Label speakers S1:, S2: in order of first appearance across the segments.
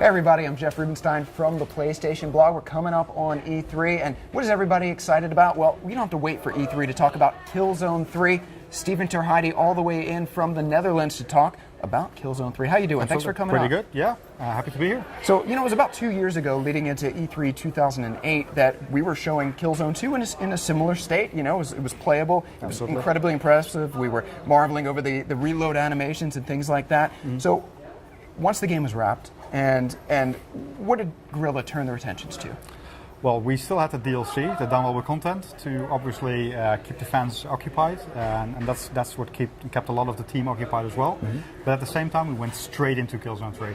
S1: Hey everybody, I'm Jeff Rubenstein from the PlayStation blog. We're coming up on E3, and what is everybody excited about? Well, we don't have to wait for E3 to talk about Killzone 3. Stephen Heide all the way in from the Netherlands to talk about Killzone 3. How you doing? Thanks for coming
S2: Pretty
S1: out.
S2: good, yeah. Happy to be here.
S1: So, it was about 2 years ago, leading into E3 2008, that we were showing Killzone 2 in a similar state. It was playable. It was incredibly impressive. We were marveling over the reload animations and things like that. Mm-hmm. So, once the game was wrapped, and what did Guerrilla turn their attentions to?
S2: Well, we still had the DLC, the downloadable content, to obviously keep the fans occupied, and that's what kept a lot of the team occupied as well. Mm-hmm. But at the same time, we went straight into Killzone 3.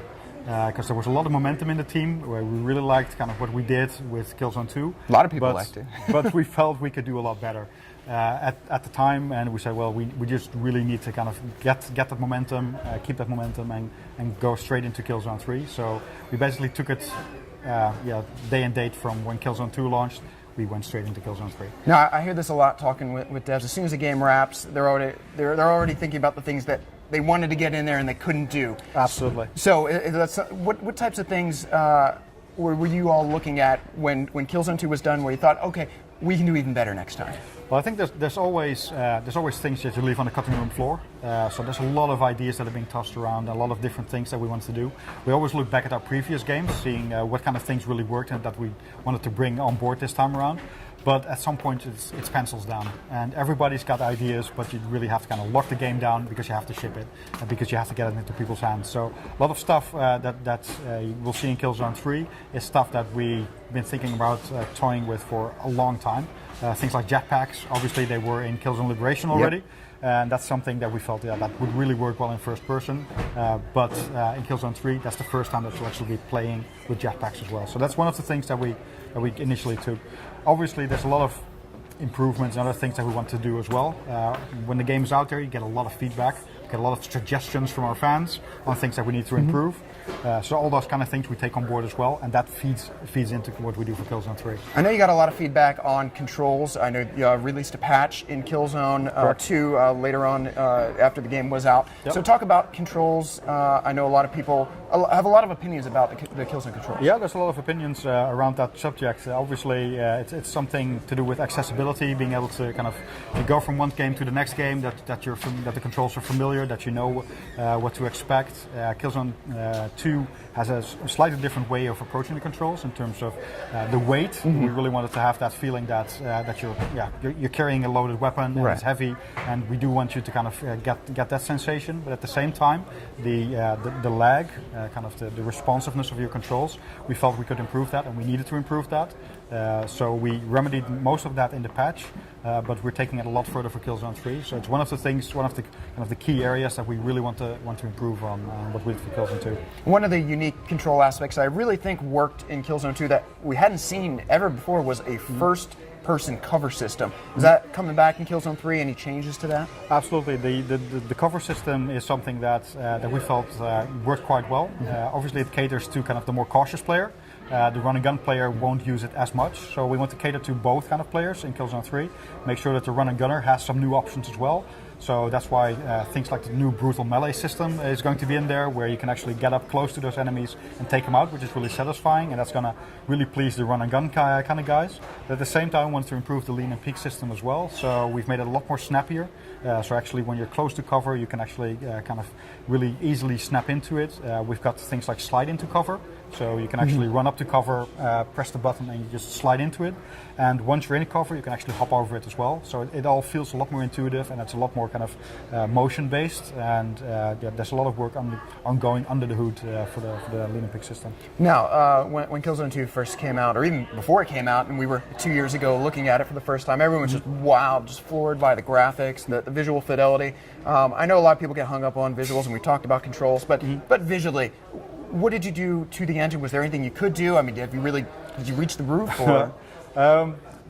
S2: Because there was a lot of momentum in the team, where we really liked kind of what we did with Killzone 2.
S1: A lot of people liked it.
S2: But we felt we could do a lot better at the time, and we said, well, we just really need to kind of get that momentum, keep that momentum, and go straight into Killzone 3. So we basically took it day and date from when Killzone 2 launched. We went straight into Killzone 3.
S1: Now, I hear this a lot talking with devs. As soon as the game wraps, they're already thinking about the things that they wanted to get in there and they couldn't do.
S2: Absolutely.
S1: So, what types of things were you all looking at when Killzone 2 was done, where you thought, okay, we can do even better next time?
S2: Well, I think there's always things that you leave on the cutting room floor. So there's a lot of ideas that are being tossed around, a lot of different things that we want to do. We always look back at our previous games, seeing what kind of things really worked and that we wanted to bring on board this time around. But at some point, it's pencils down, and everybody's got ideas, but you really have to kind of lock the game down because you have to ship it, and because you have to get it into people's hands. So a lot of stuff that we'll see in Killzone 3 is stuff that we've been thinking about toying with for a long time. Things like jetpacks, obviously they were in Killzone Liberation already. Yep. And that's something that we felt that would really work well in first person. But in Killzone 3, that's the first time that you'll actually be playing with jetpacks as well. So that's one of the things that we initially took. Obviously, there's a lot of improvements and other things that we want to do as well. When the game is out there, you get a lot of feedback, get a lot of suggestions from our fans on things that we need to improve. So all those kind of things we take on board as well, and that feeds into what we do for Killzone 3.
S1: I know you got a lot of feedback on controls. I know you released a patch in Killzone 2 later on after the game was out. Yep. So talk about controls. I know a lot of people have a lot of opinions about the Killzone controls.
S2: Yeah, there's a lot of opinions around that subject. Obviously, it's something to do with accessibility, being able to kind of go from one game to the next game, that the controls are familiar, that you know what to expect. Killzone 2 has a slightly different way of approaching the controls in terms of the weight. Mm-hmm. We really wanted to have that feeling that you're carrying a loaded weapon and it's heavy, and we do want you to kind of get that sensation. But at the same time, the lag, kind of the responsiveness of your controls, we felt we could improve that, and we needed to improve that. So we remedied most of that in the patch, but we're taking it a lot further for Killzone 3. So it's one of the key areas that we really want to improve on what we did for Killzone 2.
S1: One of the unique control aspects I really think worked in Killzone 2 that we hadn't seen ever before was a first-person cover system. Is that coming back in Killzone 3? Any changes to that?
S2: Absolutely. The cover system is something that we felt worked quite well. Obviously, it caters to kind of the more cautious player. The run-and-gun player won't use it as much, so we want to cater to both kind of players in Killzone 3. Make sure that the run-and-gunner has some new options as well. So that's why things like the new brutal melee system is going to be in there, where you can actually get up close to those enemies and take them out, which is really satisfying, and that's going to really please the run-and-gun kind of guys. But at the same time, we want to improve the lean and peek system as well, so we've made it a lot more snappier. So actually, when you're close to cover, you can actually kind of really easily snap into it. We've got things like slide into cover, so you can actually run up to cover, press the button, and you just slide into it. And once you're in cover, you can actually hop over it as well. So it all feels a lot more intuitive, and it's a lot more kind of motion-based. And there's a lot of work ongoing under the hood for the lean and pick system.
S1: Now, when Killzone 2 first came out, or even before it came out, and we were 2 years ago looking at it for the first time, everyone was just wow, just floored by the graphics, the visual fidelity. I know a lot of people get hung up on visuals, and we talked about controls, but visually, what did you do to the engine? Was there anything you could do? I mean, did you reach the roof? Or?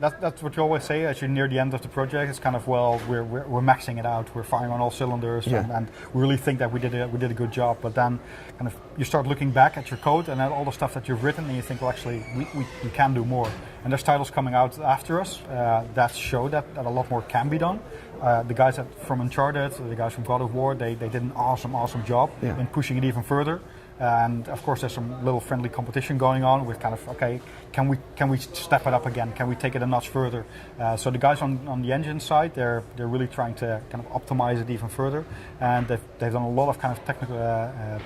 S2: That's what you always say as you're near the end of the project. It's kind of, well, we're maxing it out. We're firing on all cylinders, and we really think that we did a good job. But then, kind of, you start looking back at your code and at all the stuff that you've written, and you think, well, actually, we can do more. And there's titles coming out after us that show that a lot more can be done. The guys from Uncharted, the guys from God of War, they did an awesome job in pushing it even further. And of course, there's some little friendly competition going on with kind of, okay, can we step it up again? Can we take it a notch further? So the guys on the engine side, they're really trying to kind of optimize it even further, and they've done a lot of kind of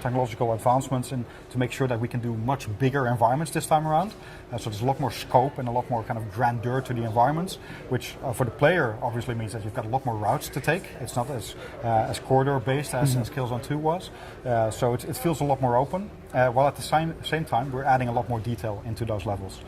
S2: technological advancements to make sure that we can do much bigger environments this time around. So there's a lot more scope and a lot more kind of grandeur to the environments, which for the player obviously means that you've got a lot more routes to take. It's not as corridor based as Killzone 2 was. So it feels a lot more open, while at the same time we're adding a lot more detail into those levels.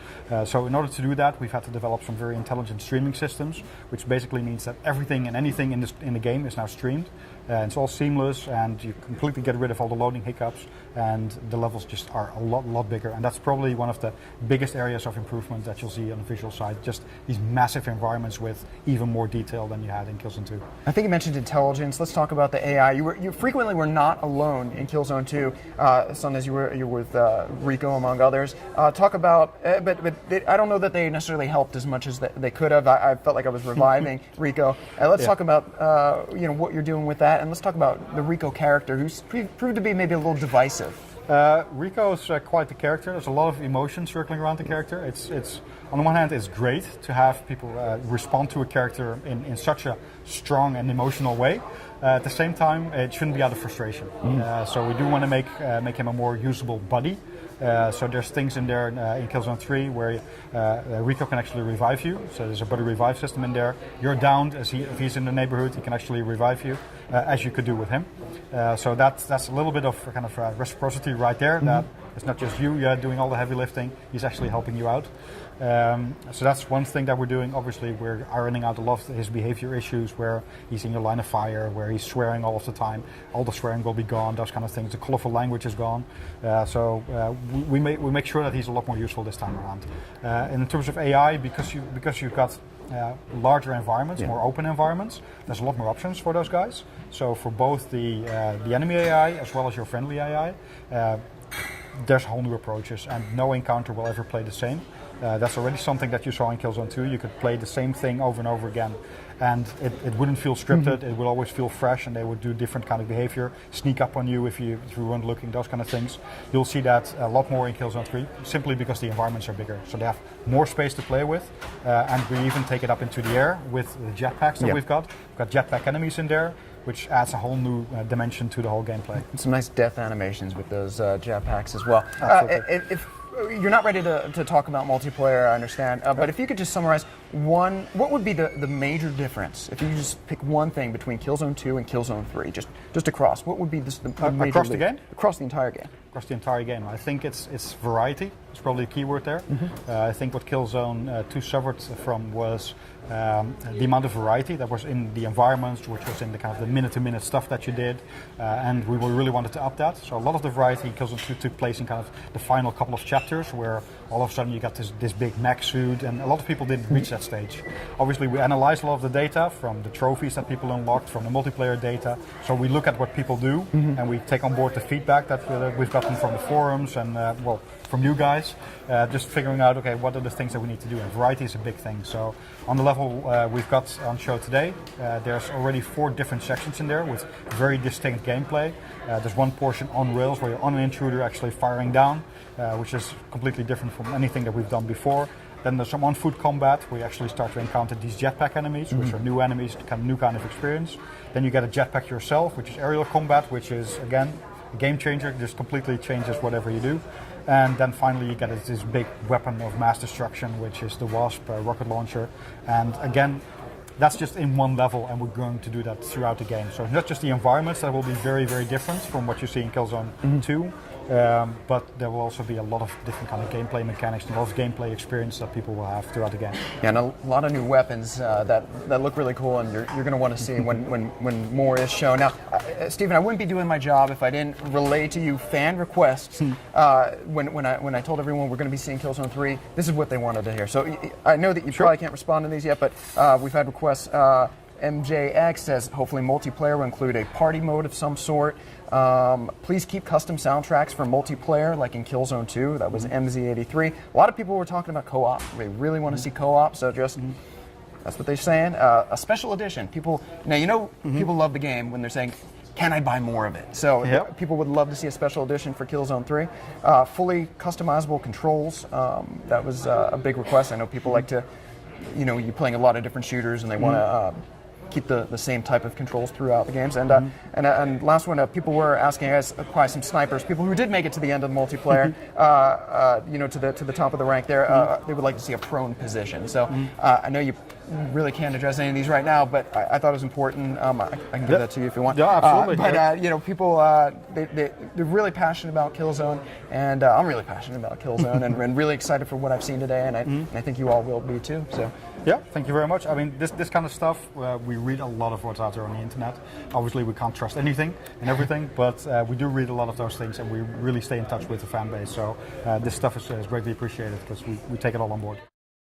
S2: So in order to do that, we've had to develop some very intelligent streaming systems, which basically means that everything and anything in the game is now streamed. It's all seamless, and you completely get rid of all the loading hiccups, and the levels just are a lot bigger. And that's probably one of the biggest areas of improvement that you'll see on the visual side, just these massive environments with even more detail than you had in Killzone 2.
S1: I think you mentioned intelligence. Let's talk about the AI. You frequently were not alone in Killzone 2. Sometimes you were with Rico, among others. Talk about, but I don't know that they necessarily helped as much as they could have. I felt like I was reviving Rico. Let's talk about what you're doing with that, and let's talk about the Rico character, who's proved to be maybe a little divisive.
S2: Rico is quite the character. There's a lot of emotion circling around the character. It's on the one hand, it's great to have people respond to a character in such a strong and emotional way. At the same time, it shouldn't be out of frustration. So we do want to make him a more usable buddy. So there's things in there in Killzone 3 where Rico can actually revive you. So there's a buddy revive system in there. You're downed, if he's in the neighborhood, he can actually revive you, as you could do with him. So that's a little bit of kind of reciprocity right there. That it's not just you doing all the heavy lifting, he's actually helping you out. So that's one thing that we're doing. Obviously, we're ironing out a lot of his behavior issues where he's in your line of fire, where he's swearing all of the time. All the swearing will be gone, those kind of things. The colorful language is gone. So we make sure that he's a lot more useful this time around. And in terms of AI, because you've got larger environments, more open environments, there's a lot more options for those guys. So for both the enemy AI as well as your friendly AI, there's whole new approaches, and no encounter will ever play the same. That's already something that you saw in Killzone 2. You could play the same thing over and over again, and it wouldn't feel scripted. It would always feel fresh, and they would do different kind of behavior, sneak up on you if you weren't looking, those kind of things. You'll see that a lot more in Killzone 3, simply because the environments are bigger. So they have more space to play with, and we even take it up into the air with the jetpacks that we've got. We've got jetpack enemies in there, which adds a whole new dimension to the whole gameplay.
S1: And some nice death animations with those jetpacks as well.
S2: Absolutely.
S1: If you're not ready to talk about multiplayer, I understand, but if you could just summarize what would be the major difference if you could just pick one thing between Killzone 2 and Killzone 3, just across, what would be the major
S2: across the game?
S1: Across the entire game.
S2: Across the entire game. I think it's variety. It's probably a key word there. I think what Killzone 2 suffered from was the amount of variety that was in the environments, which was in the kind of the minute-to-minute stuff that you did, and we really wanted to up that. So a lot of the variety in Killzone 2 took place in kind of the final couple of chapters, where all of a sudden you got this big mech suit, and a lot of people didn't reach that stage. Obviously, we analyzed a lot of the data from the trophies that people unlocked, from the multiplayer data. So we look at what people do, and we take on board the feedback that we've gotten from the forums and from you guys, just figuring out, okay, what are the things that we need to do, and variety is a big thing. So on the level we've got on show today, there's already 4 different sections in there with very distinct gameplay. There's one portion on rails where you're on an intruder actually firing down, which is completely different from anything that we've done before. Then there's some on-foot combat where you actually start to encounter these jetpack enemies, which are new enemies, new kind of experience. Then you get a jetpack yourself, which is aerial combat, which is, again, a game changer. It just completely changes whatever you do. And then finally you get this big weapon of mass destruction, which is the Wasp rocket launcher. And again, that's just in one level, and we're going to do that throughout the game. So it's not just the environments that will be very, very different from what you see in Killzone 2, but there will also be a lot of different kind of gameplay mechanics and a lot of gameplay experience that people will have throughout the game.
S1: Yeah, and a lot of new weapons that look really cool, and you're going to want to see when more is shown. Now, Stephen, I wouldn't be doing my job if I didn't relay to you fan requests. When I told everyone we're going to be seeing Killzone 3, this is what they wanted to hear. So I know that you probably can't respond to these yet, but we've had requests. MJX says hopefully multiplayer will include a party mode of some sort. Please keep custom soundtracks for multiplayer, like in Killzone 2. That was MZ83. A lot of people were talking about co-op. They really want to see co-op, so just that's what they're saying. A special edition. People love the game when they're saying, can I buy more of it? So
S2: Yep.
S1: people would love to see a special edition for Killzone 3. Fully customizable controls. That was a big request. I know people like to, you're playing a lot of different shooters and they want to keep the same type of controls throughout the games. And and last one, people were asking us acquire some snipers. People who did make it to the end of the multiplayer, to the top of the rank there, they would like to see a prone position. So I know you really can't address any of these right now, but I thought it was important. I can give that to you if you want.
S2: Yeah, absolutely.
S1: People they're really passionate about Killzone, and I'm really passionate about Killzone, and really excited for what I've seen today, and I think you all will be too. So.
S2: Yeah, thank you very much. I mean, this kind of stuff, we read a lot of what's out there on the internet. Obviously, we can't trust anything and everything, but we do read a lot of those things, and we really stay in touch with the fan base. So this stuff is greatly appreciated because we take it all on board.